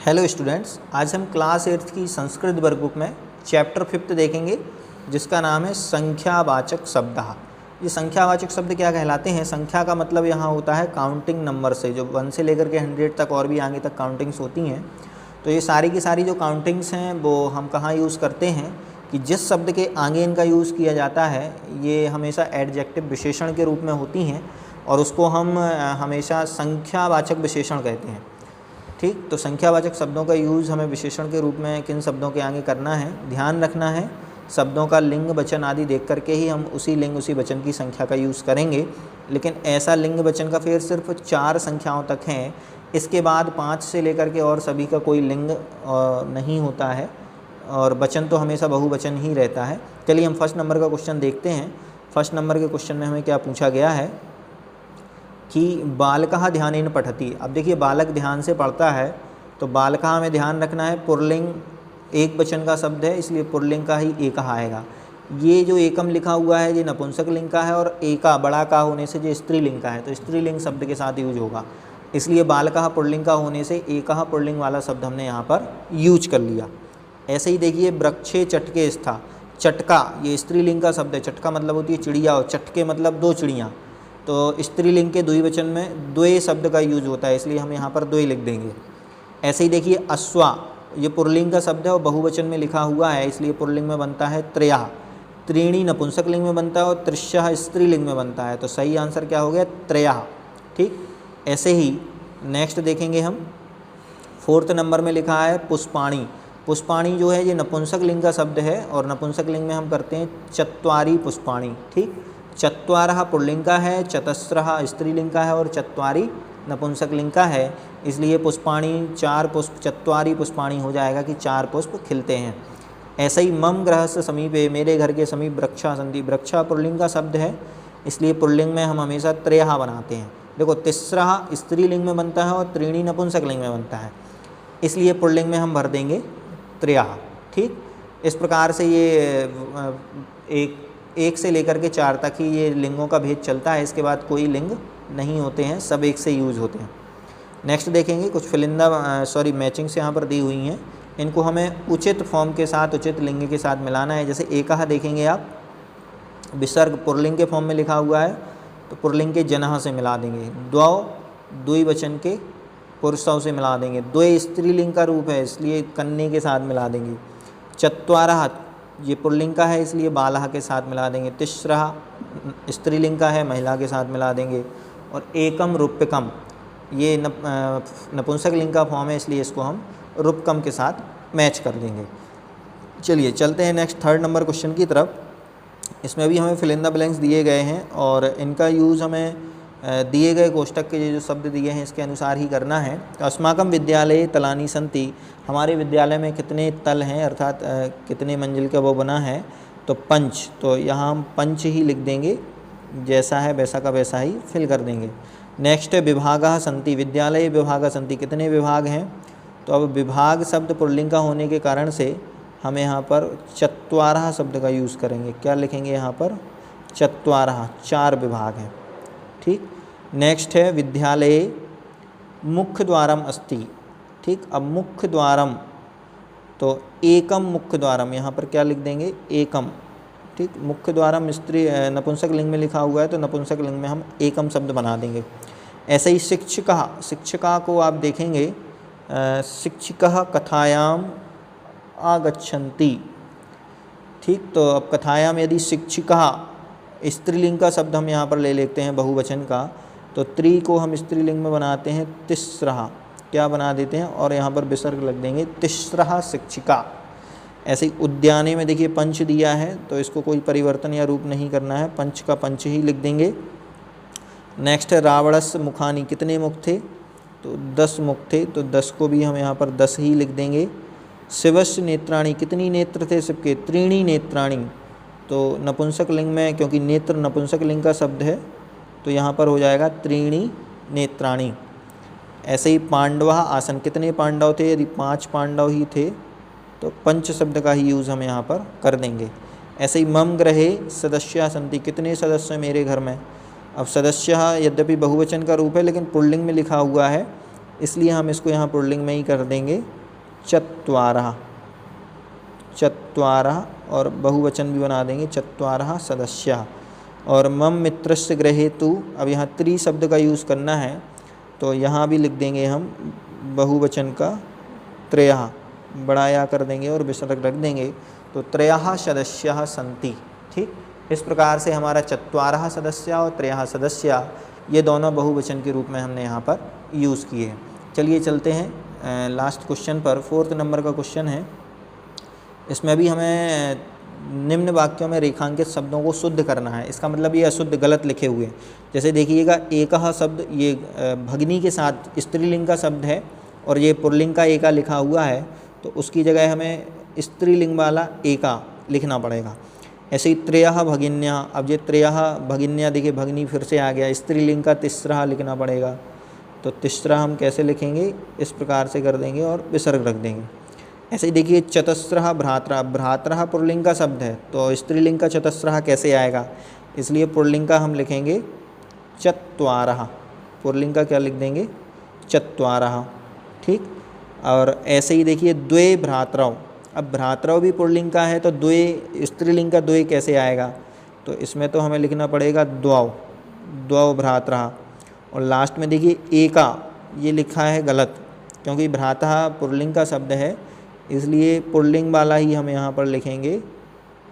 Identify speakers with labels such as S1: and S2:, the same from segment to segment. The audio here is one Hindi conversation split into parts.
S1: हेलो स्टूडेंट्स, आज हम क्लास 8th की संस्कृत वर्क बुक में चैप्टर 5 देखेंगे जिसका नाम है संख्यावाचक शब्द। ये संख्यावाचक शब्द क्या कहलाते हैं? संख्या का मतलब यहाँ होता है काउंटिंग नंबर से, जो 1 से लेकर के 100 तक और भी आगे तक काउंटिंग्स होती हैं। तो ये सारी की सारी जो काउंटिंग्स हैं वो हम कहाँ यूज़ करते हैं कि जिस शब्द के आगे इनका यूज़ किया जाता है ये हमेशा एडजेक्टिव विशेषण के रूप में होती हैं और उसको हम हमेशा संख्यावाचक विशेषण कहते हैं। ठीक, तो संख्यावाचक शब्दों का यूज़ हमें विशेषण के रूप में किन शब्दों के आगे करना है, ध्यान रखना है। शब्दों का लिंग वचन आदि देख करके ही हम उसी लिंग उसी वचन की संख्या का यूज़ करेंगे। लेकिन ऐसा लिंग वचन का फेर सिर्फ 4 संख्याओं तक हैं, इसके बाद 5 से लेकर के और सभी का कोई लिंग नहीं होता है और वचन तो हमेशा बहुवचन ही रहता है। चलिए हम फर्स्ट नंबर का क्वेश्चन देखते हैं। फर्स्ट नंबर के क्वेश्चन में हमें क्या पूछा गया है कि बालकः ध्यानेन पठति। अब देखिए बालक ध्यान से पढ़ता है, तो बालकः हमें ध्यान रखना है पुल्लिंग एक वचन का शब्द है, इसलिए पुल्लिंग का ही एकः आएगा। ये जो एकम लिखा हुआ है ये नपुंसक लिंग का है और एका बड़ा का होने से जो स्त्रीलिंग का है, तो स्त्रीलिंग शब्द के साथ यूज होगा, इसलिए बालकः पुल्लिंग का होने से एकः पुल्लिंग वाला शब्द हमने यहाँ पर यूज कर लिया। ऐसे ही देखिए वृक्षे चटके स्था, चटका ये स्त्रीलिंग का शब्द है। चटका मतलब होती है चिड़िया और चटके मतलब 2 चिड़ियाँ, तो स्त्रीलिंग के द्विवचन में द्वे शब्द का यूज होता है, इसलिए हम यहाँ पर द्वे लिख देंगे। ऐसे ही देखिए अश्वा ये पुल्लिंग का शब्द है और बहुवचन में लिखा हुआ है, इसलिए पुल्लिंग में बनता है त्रयः। त्रीणि नपुंसक लिंग में बनता है और त्रिशः स्त्रीलिंग में बनता है, तो सही आंसर क्या हो गया? त्रयः। ठीक, ऐसे ही नेक्स्ट देखेंगे हम। 4th नंबर में लिखा है पुष्पाणि। पुष्पाणि जो है ये नपुंसक लिंग का शब्द है और नपुंसक लिंग में हम करते हैं चत्वारि पुष्पाणि। ठीक, चत्वारः पुल्लिंग का है, चतस्रः स्त्रीलिंग का है और चत्वारि नपुंसक लिंग का है, इसलिए पुष्पाणि 4 पुष्प चत्वारि पुष्पाणि हो जाएगा कि 4 पुष्प खिलते हैं। ऐसे ही मम गृहस्य समीपे मेरे घर के समीप वृक्षा सन्ति। वृक्षा पुल्लिंग का शब्द है, इसलिए पुल्लिंग में हम हमेशा त्रयः बनाते हैं। देखो तिस्रः स्त्रीलिंग में बनता है और त्रीणि नपुंसक लिंग में बनता है, इसलिए पुल्लिंग में हम भर देंगे त्रयः। ठीक, इस प्रकार से ये एक से लेकर के 4 तक ही ये लिंगों का भेद चलता है, इसके बाद कोई लिंग नहीं होते हैं, सब एक से यूज होते हैं। नेक्स्ट देखेंगे कुछ मैचिंग्स यहाँ पर दी हुई हैं, इनको हमें उचित फॉर्म के साथ उचित लिंग के साथ मिलाना है। जैसे एकः देखेंगे आप, विसर्ग पुल्लिंग के फॉर्म में लिखा हुआ है तो पुल्लिंग के जनः से मिला देंगे। द्वौ द्विवचन के पुरुषों से मिला देंगे। द्वे स्त्रीलिंग का रूप है, इसलिए कन्या के साथ मिला देंगे। चत्वारः ये पुल्लिंग का है, इसलिए बालः के साथ मिला देंगे। तिस्रः स्त्रीलिंग का है, महिला के साथ मिला देंगे। और एकम रूप्यकम ये नपुंसक लिंग का फॉर्म है, इसलिए इसको हम रूपकम के साथ मैच कर देंगे। चलिए चलते हैं नेक्स्ट 3rd नंबर क्वेश्चन की तरफ। इसमें भी हमें फिल इन द ब्लैंक्स दिए गए हैं और इनका यूज़ हमें दिए गए कोष्टक के जो शब्द दिए हैं इसके अनुसार ही करना है। तो अस्माकं विद्यालये तलानि सन्ति, हमारे विद्यालय में कितने तल हैं, अर्थात कितने मंजिल का वो बना है, तो 5। तो यहाँ हम 5 ही लिख देंगे, जैसा है वैसा का वैसा ही फिल कर देंगे। नेक्स्ट है विभागः सन्ति, विद्यालये विभागः सन्ति, कितने विभाग हैं, तो अब विभाग शब्द पुल्लिंग का होने के कारण से हम यहाँ पर चत्वारः शब्द का यूज़ करेंगे। क्या लिखेंगे यहाँ पर? चत्वारः, 4 विभाग हैं। ठीक, नेक्स्ट है विद्यालये मुख्य द्वारम अस्ति। ठीक, अब मुख्य द्वारम तो एकम मुख्य द्वारम, यहाँ पर क्या लिख देंगे? एकम। ठीक, मुख्य द्वारम स्त्री नपुंसक लिंग में लिखा हुआ है तो नपुंसक लिंग में हम एकम शब्द बना देंगे। ऐसे ही शिक्षिका, शिक्षिका को आप देखेंगे शिक्षिकः कथायाम आगच्छन्ति। ठीक, तो अब कथायाम यदि शिक्षिका स्त्रीलिंग का शब्द हम यहाँ पर ले लेते हैं बहुवचन का, तो त्रि को हम स्त्रीलिंग में बनाते हैं तिस्रः, क्या बना देते हैं और यहाँ पर विसर्ग लग देंगे तिस्रः शिक्षिका। ऐसे ही उद्याने में देखिए पंच दिया है तो इसको कोई परिवर्तन या रूप नहीं करना है, पंच का पंच ही लिख देंगे। नेक्स्ट है रावणस्य मुखानि, कितने मुख थे, तो 10 मुख थे, तो 10 को भी हम यहाँ पर 10 ही लिख देंगे। शिवस्य नेत्राणि, कितनी नेत्र थे शिव के, त्रीणि नेत्राणि, तो नपुंसक लिंग में क्योंकि नेत्र नपुंसक लिंग का शब्द है तो यहाँ पर हो जाएगा त्रीणि नेत्राणि। ऐसे ही पांडवः आसन, कितने पांडव थे, यदि 5 पांडव ही थे तो पंच शब्द का ही यूज़ हम यहाँ पर कर देंगे। ऐसे ही मम गृहे सदस्याः सन्ति, कितने सदस्य हैं मेरे घर में। अब सदस्य यद्यपि बहुवचन का रूप है लेकिन पुल्लिंग में लिखा हुआ है इसलिए हम इसको यहाँ पुल्लिंग में ही कर देंगे चत्वारः, चत्वारः, और बहुवचन भी बना देंगे चत्वारः सदस्याः। और मम मित्रस्य गृहे तु, अब यहाँ त्रि शब्द का यूज़ करना है तो यहाँ भी लिख देंगे हम बहुवचन का त्रयः, बड़ा या कर देंगे और विसर्ग रख देंगे, तो त्रयः सदस्याः सन्ति। ठीक, इस प्रकार से हमारा चत्वारः सदस्या और त्रयः सदस्या ये दोनों बहुवचन के रूप में हमने यहाँ पर यूज़ किए हैं। चलिए चलते हैं लास्ट क्वेश्चन पर। 4th नंबर का क्वेश्चन है। इसमें भी हमें निम्न वाक्यों में रेखांकित शब्दों को शुद्ध करना है। इसका मतलब ये अशुद्ध गलत लिखे हुए हैं। जैसे देखिएगा, एकः शब्द ये भगिनी के साथ स्त्रीलिंग का शब्द है और ये पुल्लिंग का एका लिखा हुआ है, तो उसकी जगह हमें स्त्रीलिंग वाला एका लिखना पड़ेगा। ऐसे ही त्रयः भगिन्या, अब ये त्रयः भगिन्या, देखिए भगिनी फिर से आ गया, स्त्रीलिंग का तिस्रः लिखना पड़ेगा, तो तिस्रः हम कैसे लिखेंगे, इस प्रकार से कर देंगे और विसर्ग रख देंगे। ऐसे ही देखिए चतस्रः भ्रातरः, भ्रातरः पुल्लिंग का शब्द है तो स्त्रीलिंग का चतस्रः कैसे आएगा, इसलिए पुल्लिंग का हम लिखेंगे चत्वारः, पुल्लिंग का क्या लिख देंगे चत्वारः। ठीक, और ऐसे ही देखिए द्वे भ्रातरौ, अब भ्रातरौ भी पुल्लिंग का है तो द्वे स्त्रीलिंग का द्वे कैसे आएगा, तो इसमें तो हमें लिखना पड़ेगा द्वौ, द्वौ भ्रातरः। और लास्ट में देखिए एका, ये लिखा है गलत, क्योंकि भ्रातः पुल्लिंग का शब्द है, इसलिए पुल्लिंग वाला ही हम यहाँ पर लिखेंगे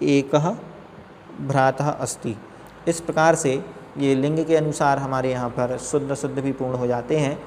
S1: एकः भ्रातः अस्ति। इस प्रकार से ये लिंग के अनुसार हमारे यहाँ पर शुद्ध शुद्ध भी पूर्ण हो जाते हैं।